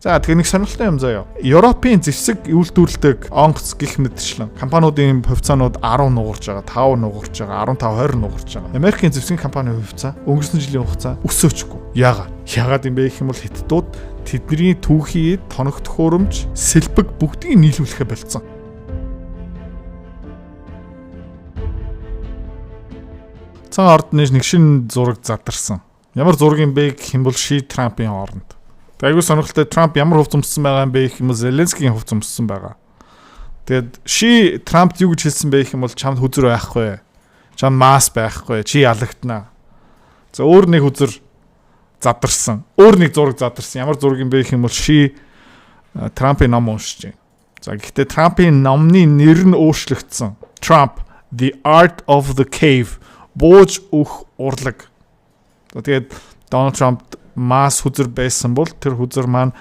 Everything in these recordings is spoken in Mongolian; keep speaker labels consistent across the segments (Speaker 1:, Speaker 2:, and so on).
Speaker 1: За тэгээ нэг сонирхолтой юм заяа. Европын зэвсэг үйлдвэрлэдэг онгоц гих мэтчлэн компаниудын хувьцаанууд 10 нугарч байгаа, 5 нугарч байгаа, 15 20 нугарч байгаа. Америкийн зэвсгийн компанийн хувьцаа өнгөрсөн жилийн хугацаа өсөөчгүй. Яагаад юм бэ гэх юм бол Хятадууд тэдний түүхий, тоног төхөөрөмж, сэлбэг бүгдийг нийлүүлэхэ болцсон. Цан ард нэг шин зураг задарсан. Ямар зураг юм бэ гэх юм бол Ши Трампын хооронд. Айгуу сонирхолтой Трамп ямар хувц өмссөн байгаа юм бэ гэх юм бол Зеленскийн хувц өмссөн байгаа. Тэгэд Ши Трампд юу гэж хэлсэн бэ гэх юм бол чамд хүзэр байхгүй. Чамд мас байхгүй. Чи ялагдана. За өөр нэг хүзэр задарсан. Өөр нэг зураг задарсан. Ямар зураг юм бэ гэх юм бол Ши Трампын ном уншиж байна. За гэхдээ Трампын номны нэр нь өөрчлөгдсөн. Trump The Art of the Cave. Бууж өөх урлаг. Тэгээд Donald Trump мас хүзэр байсан бол тэр хүзэр маань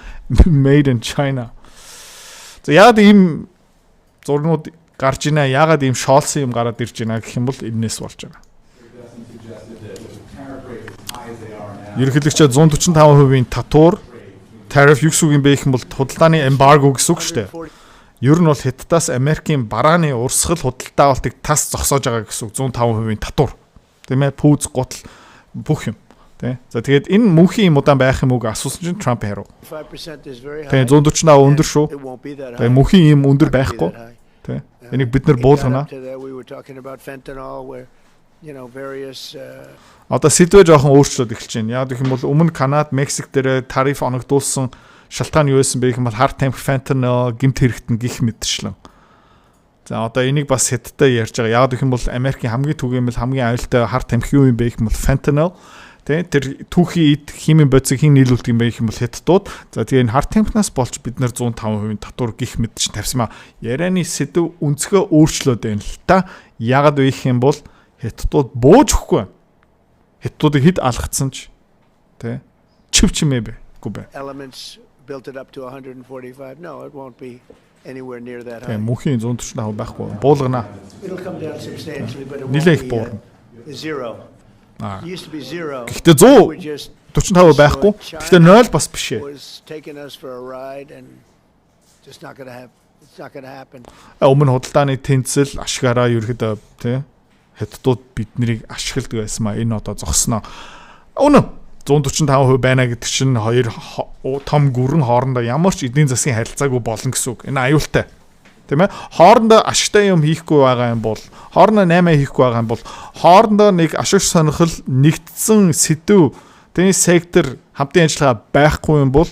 Speaker 1: made in China. За яагаад ийм зургууд гарч ийна? Яагаад ийм шоолсон юм гараад ирж байна гэх юм бол энэс болж байгаа. Ерөнхийлөгчөд 145% татвар tariff юу гэсэн үг юм бэ гэх юм бол худалдааны embargo гэсэн үг шүү дээ. Ер нь бол Хятадаас Америкийн барааны урсгал худалдаа авалтыг тас зогсоож байгаа гэсэн үг 105% татвар. Тийм ээ, пүүз гутал бүх юм. За тэгээд энэ мөнхийн юм удаан байх юм уу асуусан чинь Трамп яруу. Тэгээд 140 өндөр шүү. Тэгээд мөнхийн юм өндөр байхгүй. Тэ. Энийг бид нар буулгана. Одоо сэдвээ жоохон өөрчлөөд эхэлж байна. Яг гэх юм бол өмнө Канад, Мексик дээр тариф оногдуулсан шалтгаан юу байсан бэ гэх юм бол харт тамхи, фентанол, гэмт хэрэгтэн гих мэтчлэн. За одоо энийг бас Хятадтай ярьж байгаа. Яг гэх юм бол Америкийн хамгийн түгээмэл хамгийн аюултай харт тамхи юу юм бэ гэх юм бол фентанол. Тэр түүхий эд химийн бодисыг хин нийлүүлдэг юм байх юм бол Хятадууд. За тэгээ энэ харт тамхинаас болж бид нар 105% татвар гих мэд чинь тавьсан маа. Ярианы сэдв өнцгөө өөрчлөөд байна л та. Ягаад вэ гэх юм бол Хятадууд бууж өгөхгүй. Хятадуудыг хэд алгацсан ч тэ чив чимээ бэгүй бай.
Speaker 2: Elements built it up to 145. No, it won't be anywhere near that high.
Speaker 1: Мөнхийн 145 байхгүй. Буулгана.
Speaker 2: It'll come down substantially, but it won't
Speaker 1: Нилээх
Speaker 2: be
Speaker 1: буурна.
Speaker 2: zero. Used to be zero.
Speaker 1: Гэхдээ 145 байхгүй. Гэхдээ 0 бас биш ээ.
Speaker 2: Was taking us for a ride and just not going to happen. It's not going to happen.
Speaker 1: Өмнө худалдааны тэнцэл ашгаараа ерөөдөө тий Хятадууд биднийг ашигладаг байсан маа. Энэ одоо зогсноо. Үнэн 145% байна гэдэг чинь хоёр том гүрэн хоорондоо ямар ч эдийн засгийн харилцаагүй болно гэсэн үг. Энэ аюултай. Тийм ээ. Хоорондоо ашигтай юм хийхгүй байгаа юм бол, хоорондоо 8 хийхгүй байгаа юм бол, хоорондоо нэг ашиг сонирхол нэгдсэн сэдв, тийм сектор хамтын ажиллагаа байхгүй юм бол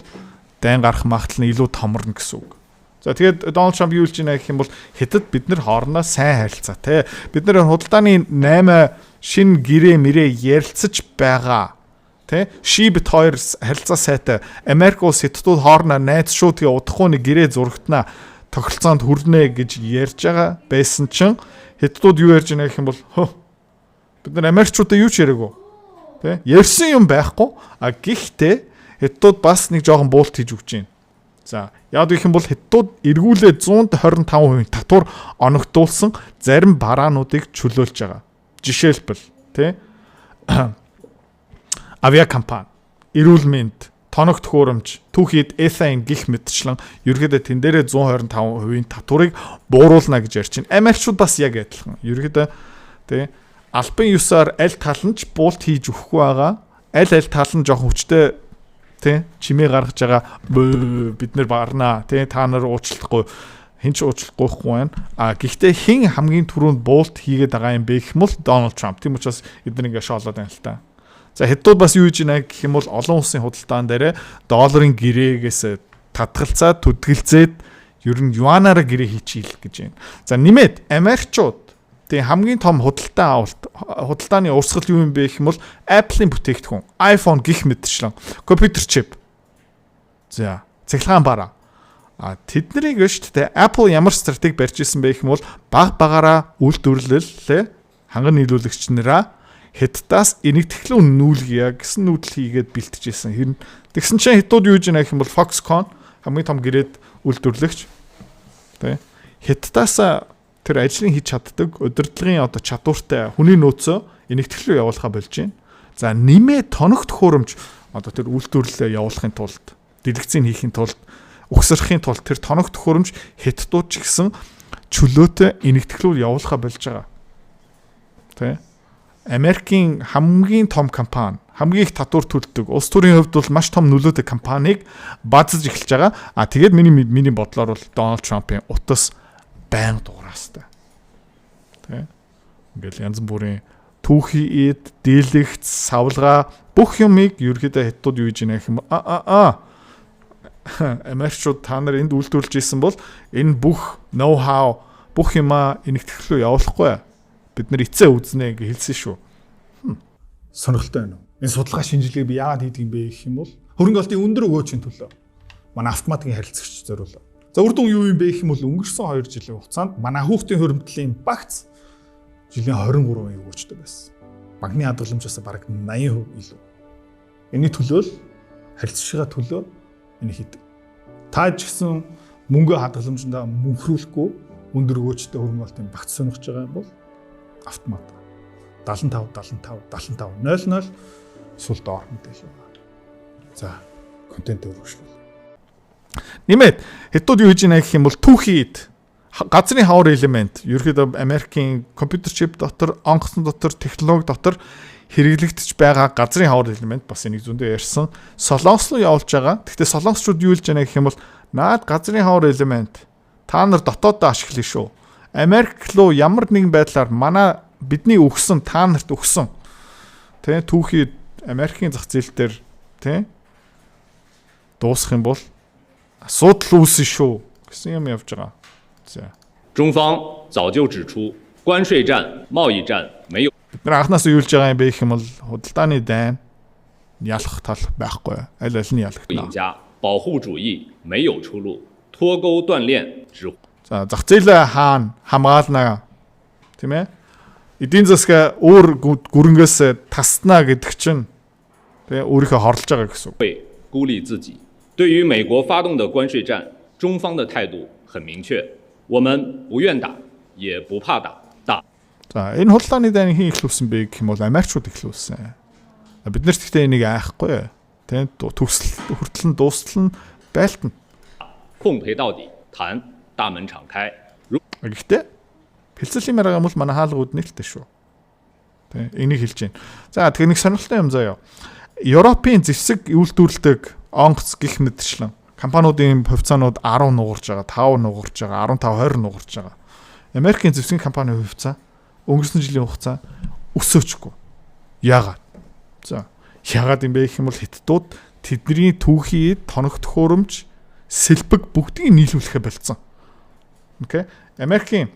Speaker 1: дайн гарах магадлал нь илүү томорно гэсэн үг. За тэгээд Дональд Трамп юу хэлж байна гэх юм бол Хятад бид нар хоорондоо сайн харилцаатай. Бид нар худалдааны 8 шин гэрээ мэрээ ярилцаж байгаа. Тэ Ши бит хоёр харилцаа сайтай. Америк улс Хятадууд хоорондоо найз шүү тэгээ удахгүй нэг гэрээ зурагтана тохиролцоонд хүрнэ гэж ярьж байгаа байсан чинь Хятадууд юу ярьж байна гэх юм бол бид нар Америкчуудаа юу ч яриаггүй. Тэ ярьсан юм байхгүй. Гэхдээ Хятадууд бас нэг жоохон буулт хийж өгч байна. За яад гэх юм бол Хятадууд эргүүлээд 125% татвар оногдуулсан зарим бараануудыг чөлөөлж байгаа. Жишээлбэл тэ авиакомпани, эрүүл мэнд, тоног төхөөрөмж, түүхийд ethane гих мэтчлэн ерөөдөө тэн дээрээ 125% татварыг бууруулна гэж ярьж байна. Америкчууд бас яг адилхан. Ерөөдөө тий албан ёсоор аль тал нь ч буулт хийж өгөхгүй байгаа. Аль тал нь жоохон хүчтэй тий чимээ гаргаж байгаа бид нар барнаа тий та нар уучлахгүй хэн ч уучлахгүй байна. Гэхдээ хэн хамгийн түрүүнд буулт хийгээд байгаа юм бэ гэх юм бол Дональд Трамп. Тийм учраас эдгээр ингээ шоолоод байна л та. За Хятадууд бас юу хийж байна гэх юм бол олон улсын худалдаан дээр долларын гэрээгээс татгалцаад түдгэлзээд ер нь юанаараа гэрээ хийчихэл гэж байна. За нэмээд Америкчууд тийм хамгийн том худалдааны урсгал юу юм бэ гэх юм бол Apple-ийн бүтээгдэхүүн, iPhone гих мэтчлэн, компьютер чип. За цахилгаан бараа. Тэднийг шүү дээ Apple ямар стратеги барьж исэн бэ гэх юм бол баг багаараа үйлдвэрлэлээ ханган нийлүүлэгч нараа Хятадаас энэгтэхлэн нүүлгийа гэсэн нүүдэл хийгээд бэлтжижсэн. Хэрн тэгсэн чинь Хятадууд юу гэж нэх юм бол Foxconn хамгийн том гэрээд үйлдвэрлэгч. Тэ. Хятадаас тэр ажлыг хийж чаддаг удирдлагын одоо чадвартай хүний нөөцөө энэгтэхлөө явуулахаа болж байна. За нэмээ тоног төхөөрөмж одоо тэр үйлдвэрлэлээ явуулахын тулд дэлгэцийг хийхин тулд угсрахын тулд тэр тоног төхөөрөмж хятадууд ч гэсэн чөлөөтэй энэгтэхлүүр явуулахаа болж байгаа. Тэ? Америкийн хамгийн том компани, хамгийн их татвар төлдөг, улс төрийн хувьд бол маш том нөлөөтэй компанийг базж эхэлж байгаа. Тэгээд миний бодлоор бол Дональд Трампын утас байнга дугаараастай. Тэ? Ингээл янз бүрийн түүхий эд, дийлэгц, савлгаа бүх юмыг ерөөдөө хятадууд юу гэж нэх юм Америкчууд та нар энд үйлдвэрлэж исэн бол энэ бүх ноу хау бүх юмаа энэгтэхлөө явуулахгүй. Бид нар эцээ үзнэ гэж хэлсэн шүү. Сонирхолтой байна уу? Энэ судалгаа шинжилгээг би яагаад хийдэг юм бэ гэх юм бол хөрөнгө олтын өндөр өгөөчийн төлөө. Манай автоматикийн харилцагч зориулаа. За үр дүн юу юм бэ гэх юм бол өнгөрсөн 2 жилийн хугацаанд манай хүүхдийн хөрөмтлийн багц жилийн 23% өгөөчтэй байсан. Банкны хадгаламжаас бараг 80% илүү. Энэний төлөө л харилцагчийн төлөө энэ хийдэг. Та ч гэсэн мөнгө хадгаламжиндаа мөнхрүүлэхгүй өндөр өгөөчтэй хөрөнгө олтын багц сонирхож байгаа юм бол автомат 75 00 эсвэл доор мэдээлэл байна. За, контент өргөжлөл. Нэмээд хятад юу хийж байна гэх юм бол түүхийд газрын хавар элемент ерөөхдөө Америкийн компьютер чип дотор, онгоцон дотор, технологи дотор хэрэглэгдэж байгаа газрын хавар элемент бас энийг зөндөө ярьсан. Солонгос руу явуулж байгаа. Гэхдээ солонгосчууд юу хийж байна гэх юм бол наад газрын хавар элемент та нар дотооддоо ашиглая шүү. Америк руу ямар нэгэн байдлаар манай бидний өгсөн та нарт өгсөн тэ түүхий Америкийн зах зээл дээр тэ дуусах юм бол асуудал үүснэ шүү гэсэн юм явж байгаа. За.
Speaker 3: 中方早就指出，关税战、贸易战没有。
Speaker 1: Бид нар анхнаас юу хэлж байгаа юм бэ гэх юм бол худалдааны дайн ялах тал байхгүй. Аль аль нь ялагтана.
Speaker 3: 赢家保护主义没有出路，脱钩断链只。
Speaker 1: За зах зээлээ хаана хамгаална тийм ээ? Эдийн засгаа өөр гүрэнгээс таснаа гэдэг чинь тэгээ өөрийнхөө хорлож байгаа гэсэн үг.
Speaker 3: 会孤立自己。对于美国发动的关税战，中方的态度很明确，我们不愿打，也不怕打。打。
Speaker 1: За энэ худалдааны дайныг хэн ихлүүлсэн бэ гэх юм бол Америкчууд ихлүүлсэн. Бид нар тэгтээ энийг айхгүй. Тийм төгсөл хүртэл нь дуустал нь байлтана.
Speaker 3: 奉陪到底，谈大门敞开。
Speaker 1: Гэхдээ хэлцэл юм байгаа юм бол манай хаалга үднэлтэй шүү. Тийм энийг хэлж байна. За тэгэхээр нэг сонирхолтой юм заяа. Европын зэвсэг үйлдвэрлэдэг онгоц гих мэтчлэн компаниудын хувьцаанууд 10 нугарч байгаа, 5 нугарч байгаа, 15 20 нугарч байгаа. Америкийн зэвсгийн компани хувьцаа өнгөрсөн жилийн хугацаа өсөөчгүй. Яагаад? За яагаад юм бэ гэх юм бол хятадууд тэдний түүхий тоног төхөөрөмж сэлбэг бүгдийг нийлүүлэхэ болцсон. Окей. Америкийн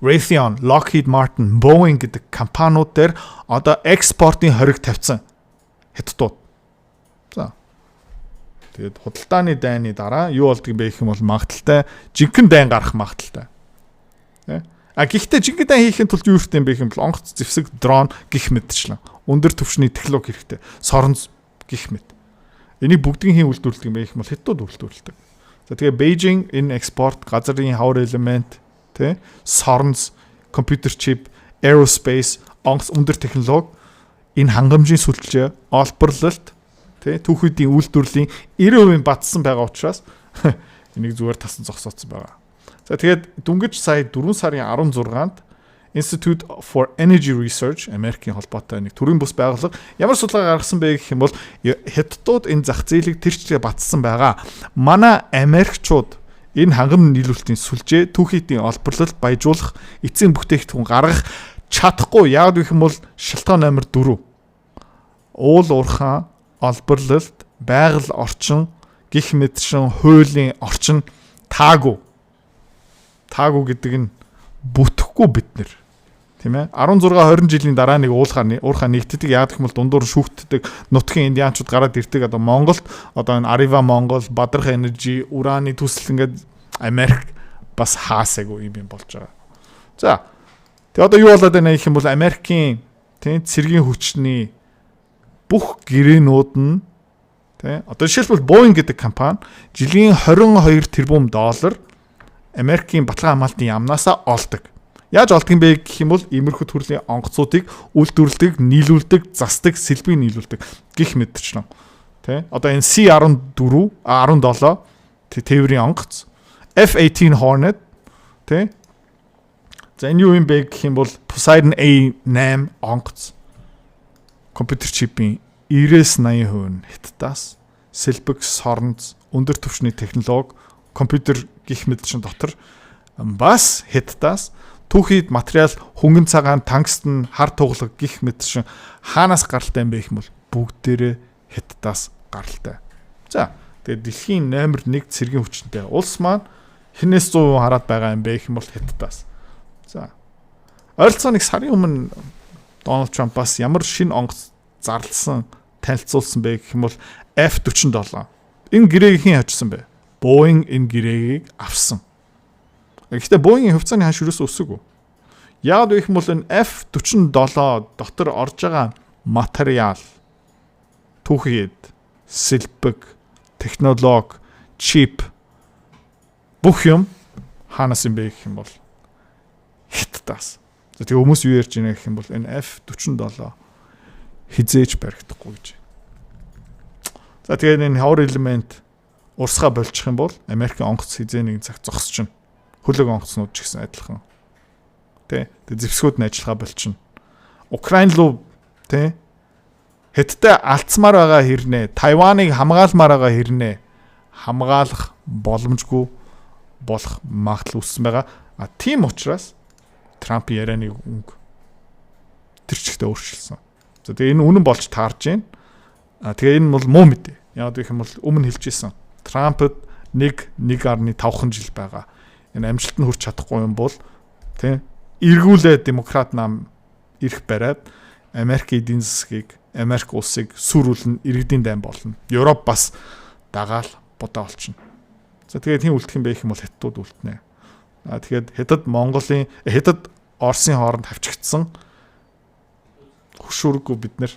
Speaker 1: Raytheon, Lockheed Martin, Boeing гэдэг компаниуд дээр одоо экспортын хориг тавьсан хятадууд. За. Тэгээд худалдааны дайны дараа юу болдг юм бэ гэх юм бол магадaltaй жинхэнэ дайн гарах магадaltaй. Тэ? Гэхдээ жинхэнэ дайн хийхин тулд юу хэрэгтэй юм бэ гэх юм бол онгоц зэвсэг, дрон гих мэтчлэн өндөр түвшний технологи хэрэгтэй. Соронз гих мэт. Энийг бүгдийн хийн үйлдвэрлэдэг юм бэ гэх юм бол хятадууд үйлдвэрлэдэг. За тэгээ Beijing энэ экспорт, газрын хавар элемент, тэ? Соронз, компьютер чип, aerospace, онгоц өндөр технологи энэ хангамжийн сүлжээ, олборлолт, тэ? Түүхүүдийн үйлдвэрлэлийн 90% батсан байгаа учраас энийг зүгээр тасан зогсооцсон байгаа. За тэгээд дүнгиж сая 4 сарын 16-нд Institute for Energy Research Америкийн холбоотой нэг төрийн бус байгууллага ямар судалгаа гаргасан бэ гэх юм бол хятадууд энэ зах зээлийг тэр чигээр батсан байгаа. Манай Америкчууд энэ хангам нийлүүлэлтийн сүлжээ, түүхийдийн олборлолт баяжуулах, эцсийн бүтээгдэхүүн гаргах чадахгүй. Яагаад гэх юм бол шалтгаан номер 4. Уул уурхаан, олборлолт, байгаль орчин, гих мэтшин, хуулийн орчин таагүй. Таагүй гэдэг нь бүтэхгүй бид нэр. Тийм ээ 16 20 жилийн дараа нэг уурхаа нэгтдэг яагаад гэх юм бол дундуур шүүхтдэг нутгийн индианчууд гараад ирдэг одоо Монголд одоо энэ Arriva Монгол, Бадрах Energy, ураны төсөл ингээд Америк бас хаасаагүй юм болж байгаа. За тэгээ одоо юу болоод байна гэх юм бол Америкийн тийм цэргийн хүчний бүх гэрээнүүд нь тийм одоо жишээлбэл Boeing гэдэг компани жилийн 22 тэрбум доллар Америкийн баталгаа хамгаалтын яамнаасаа олдог. Яаж олдог юм бэ гэх юм бол иймэрхүү төрлийн онгоцуудыг үйлдвэрлэдэг, нийлүүлдэг, засдаг, сэлбэг нийлүүлдэг гих мэтчлэн. Тэ? Одоо энэ C-14 17 тээврийн онгоц, F-18 Hornet, тэ? За энэ юу юм бэ гэх юм бол Poseidon A8 онгоц. Компьютер чипийн 90-80% нь Хятадаас, сэлбэг, соронз, өндөр түвшний технологи, компьютер гих мэдчин дотор бас Хятадаас түүхийд материал, хөнгөн цагаан, тангстен, хар туглаг гих мэдчин хаанаас гаралтай юм бэ гэх юм бол бүгдээрээ Хятадаас гаралтай. За тэгээд дэлхийн номер 1 цэргийн хүчтэй улс маань хинээс 100% хараад байгаа юм бэ гэх юм бол Хятадаас. За ойролцоогоо нэг сарын өмнө Дональд Трамп бас ямар шинэ онгоц зарласан танилцуулсан бэ гэх юм бол F-47. Энэ гэрээг хэн авчихсан бэ? Boeing энэ гэрэгийг авсан. Гэхдээ Boeing-ийн хувьцааны ханш юусоо өсөв. Яг гэх юм бол энэ F-47 дотор орж байгаа материал, түүхийд, сэлбэг, технологи, чип бүх юм хаанаас юм бэ гэх юм бол Хятадаас. За тэгээ хүмүүс юу ярьж байна гэх юм бол энэ F-47 хизээж баригдахгүй гэж. За тэгээ энэ хавар элемент урсгаа болчих юм бол Америкийн онгоц хизээ нэгэн цаг зогсчихно. Хөлөг онгоцнууд ч гэсэн адилхан. Тэ? Тэгээ зэвсгүүд нь ажиллагаа болчихно. Украин руу тэ Хятадтай алдсмаар байгаа хэрнээ, Тайваныг хамгаалмаар байгаа хэрнээ хамгаалах боломжгүй болох магадлал үүссэн байгаа. Тийм учраас Трамп ярианы өнгө тэр чигтээ өөрчилсөн. За тэгээ энэ үнэн болж таарж байна. Тэгээ энэ бол муу мэдээ. Яг гэх юм бол өмнө хэлжсэн. Трампд 1.5 жил байгаа. Энэ амжилт нь хүрч чадахгүй юм бол тийм эргүүлээ демократ нам ирэх бариад Америкийн эдийн засгийг, Америк улсыг сүрүүлэн иргэдийн дайн болно. Европ бас дагаал бодоо олчихно. За тэгээд тийм үлдэх юм бэ гэх юм бол Хятадууд үлднэ. Тэгээд Хятад Оросын хооронд хавчигдсан хөшүүрэггүй бид нэр